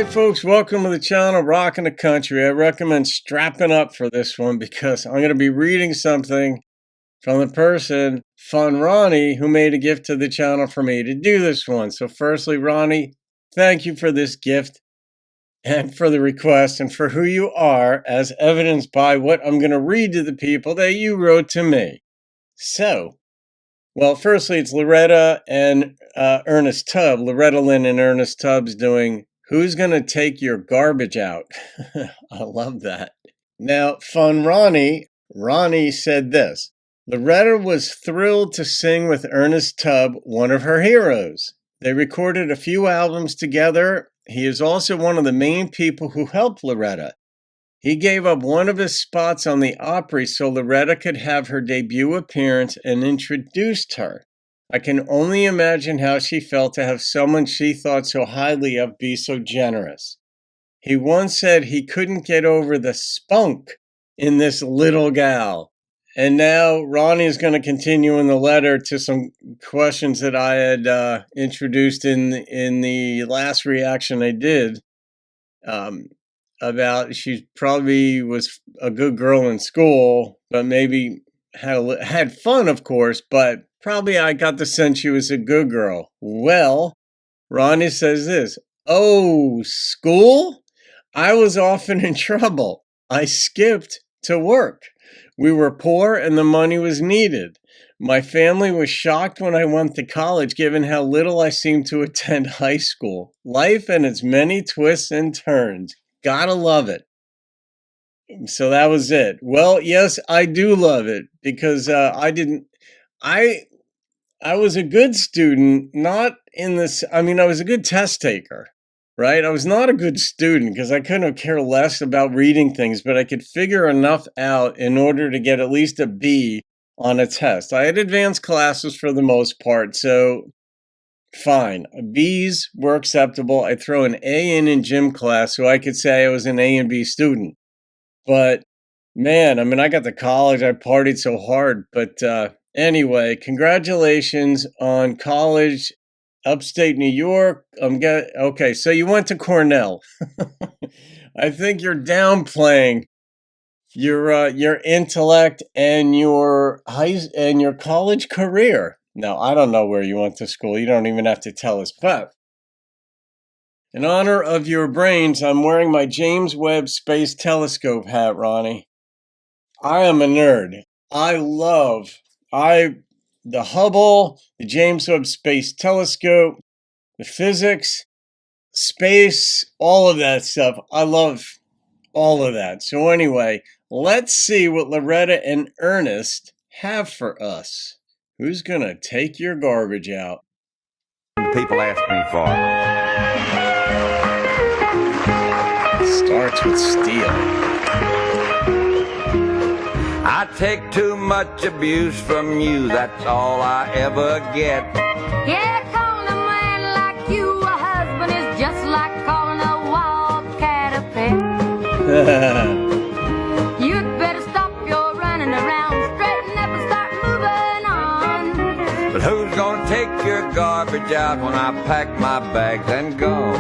Howdy folks, welcome to the channel Rockin' the Country. I recommend strapping up for this one because I'm going to be reading something from the person, funRonni, who made a gift to the channel for me to do this one. So firstly, Ronnie, thank you for this gift and for the request and for who you are, as evidenced by what I'm going to read to the people that you wrote to me. So, well, firstly, it's Loretta and Ernest Tubb. Loretta, Lynn, and Ernest Tubb's doing Who's Gonna Take Your Garbage Out? I love that. Now, funRonni said this. Loretta was thrilled to sing with Ernest Tubb, one of her heroes. They recorded a few albums together. He is also one of the main people who helped Loretta. He gave up one of his spots on the Opry so Loretta could have her debut appearance and introduced her. I can only imagine how she felt to have someone she thought so highly of be so generous. He once said he couldn't get over the spunk in this little gal. And now Ronnie is going to continue in the letter to some questions that I had introduced in the last reaction I did about she probably was a good girl in school, but maybe had fun, of course, but probably I got the sense she was a good girl. Well, Ronnie says this. Oh, school? I was often in trouble. I skipped to work. We were poor and the money was needed. My family was shocked when I went to college, given how little I seemed to attend high school. Life and its many twists and turns. Gotta love it. So that was it. Well, yes, I do love it because I was a good student, not in this, I was a good test taker, right? I was not a good student because I couldn't care less about reading things, but I could figure enough out in order to get at least a B on a test. I had advanced classes for the most part, so fine. B's were acceptable. I'd throw an A in gym class so I could say I was an A and B student. But man, I got to college, I partied so hard, but anyway, congratulations on college, upstate New York. Okay, so you went to Cornell. I think you're downplaying your intellect and your college career. Now, I don't know where you went to school. You don't even have to tell us. But in honor of your brains, I'm wearing my James Webb Space Telescope hat, Ronnie. I am a nerd. I love the Hubble, the James Webb Space Telescope, the physics, space, all of that stuff. I love all of that. So anyway, let's see what Loretta and Ernest have for us. Who's gonna take your garbage out? People ask me for. Starts with steel. I take too much abuse from you, that's all I ever get. Yeah, calling a man like you a husband is just like calling a wildcat a pet. You'd better stop your running around, straighten up and start moving on. But who's gonna take your garbage out when I pack my bags and go?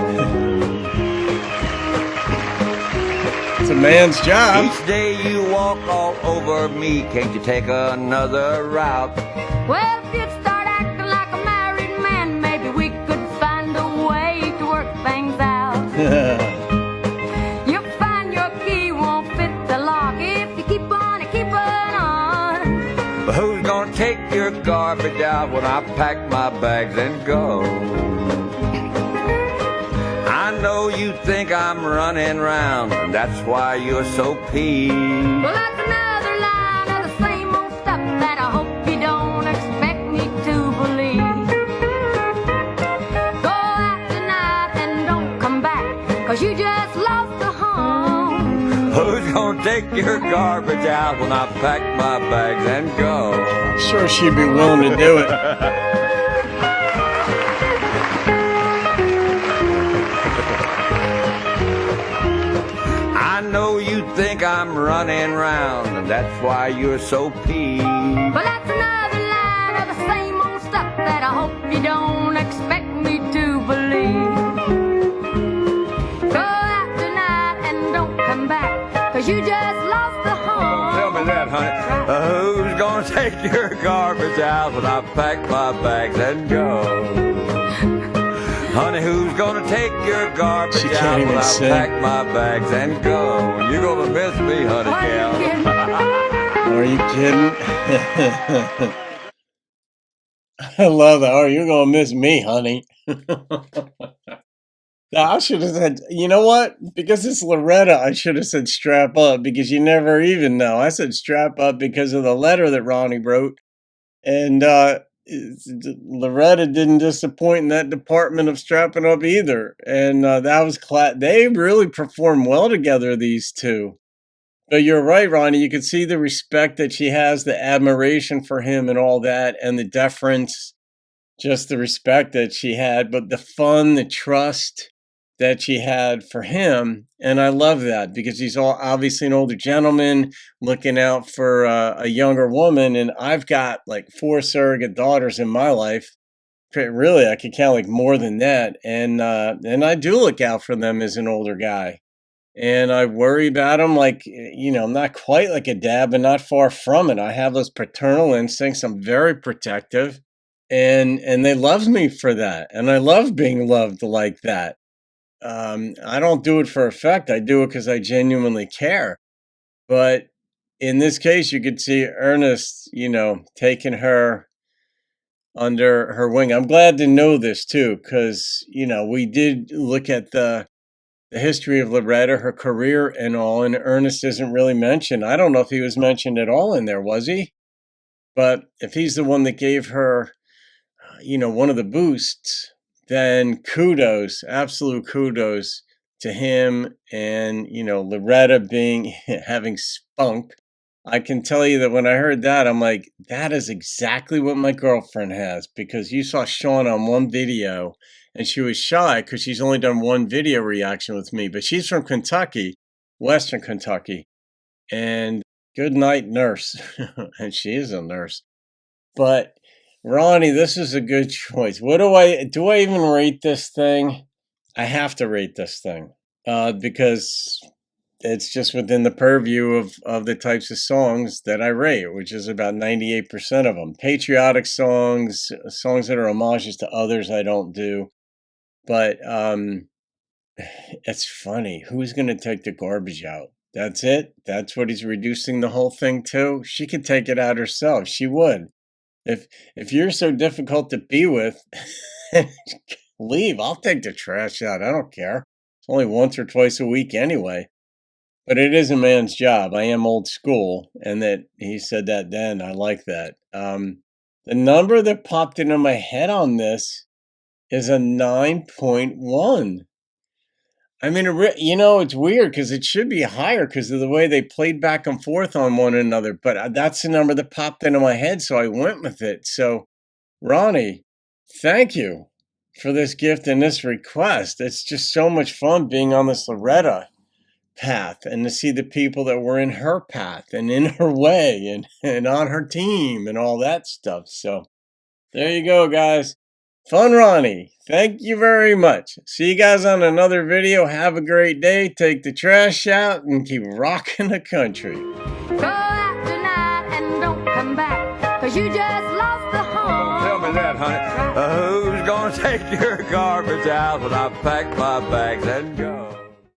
It's a man's job. Each day you walk all over me, can't you take another route? Well, if you'd start acting like a married man, maybe we could find a way to work things out. You'll find your key won't fit the lock if you keep on and keep on. But who's gonna take your garbage out when I pack my bags and go? I know you think I'm running round, and that's why you're so peeved. Well, that's another line of the same old stuff that I hope you don't expect me to believe. Go out tonight and don't come back, 'cause you just lost the home. Who's gonna take your garbage out when I pack my bags and go? I'm sure she'd be willing to do it. I know you think I'm running round, and that's why you're so peeved. Well, that's another line of the same old stuff that I hope you don't expect me to believe. 'cause you just lost the home. Tell me that, honey. Who's gonna take your garbage out when I pack my bags and go? Honey, who's gonna take your garbage out when I pack my bags and go? You're gonna miss me, honey, gal. Are you kidding? I love that. Oh, you're gonna miss me, honey. I should have said, you know what? Because it's Loretta, I should have said strap up because you never even know. I said strap up because of the letter that Ronnie wrote. And Loretta didn't disappoint in that department of strapping up either. And that was they really performed well together, these two. But you're right, Ronnie. You can see the respect that she has, the admiration for him and all that, and the deference, just the respect that she had, but the fun, the trust that she had for him. And I love that because he's obviously an older gentleman looking out for a younger woman. And I've got like 4 surrogate daughters in my life. Really, I could count like more than that. And I do look out for them as an older guy. And I worry about them like, I'm not quite like a dad, but not far from it. I have those paternal instincts. I'm very protective. And they love me for that. And I love being loved like that. I don't do it for effect. I do it because I genuinely care. But in this case, you could see Ernest, taking her under her wing. I'm glad to know this too, because, we did look at the history of Loretta, her career and all, and Ernest isn't really mentioned. I don't know if he was mentioned at all in there, was he? But if he's the one that gave her, one of the boosts, then kudos, absolute kudos to him. And, Loretta having spunk. I can tell you that when I heard that, I'm like, that is exactly what my girlfriend has, because you saw Sean on one video and she was shy because she's only done one video reaction with me, but she's from Kentucky, Western Kentucky, and good night nurse. And she is a nurse. But Ronnie, this is a good choice. What do I even rate this thing? I have to rate this thing because it's just within the purview of the types of songs that I rate, which is about 98% of them. Patriotic songs that are homages to others I don't do. But it's funny. Who's going to take the garbage out? That's it? That's what he's reducing the whole thing to? She could take it out herself. She would. If you're so difficult to be with, leave. I'll take the trash out. I don't care. It's only once or twice a week anyway. But it is a man's job. I am old school, and that he said that then. I like that. The number that popped into my head on this is a 9.1. I mean, it's weird because it should be higher because of the way they played back and forth on one another. But that's the number that popped into my head, so I went with it. So, Ronnie, thank you for this gift and this request. It's just so much fun being on this Loretta path and to see the people that were in her path and in her way and on her team and all that stuff. So, there you go, guys. funRonni, thank you very much. See you guys on another video. Have a great day. Take the trash out and keep rocking the country. Go out tonight and don't come back, 'cause you just lost the home. Tell me that, honey. Who's gonna take your garbage out when I pack my bags and go?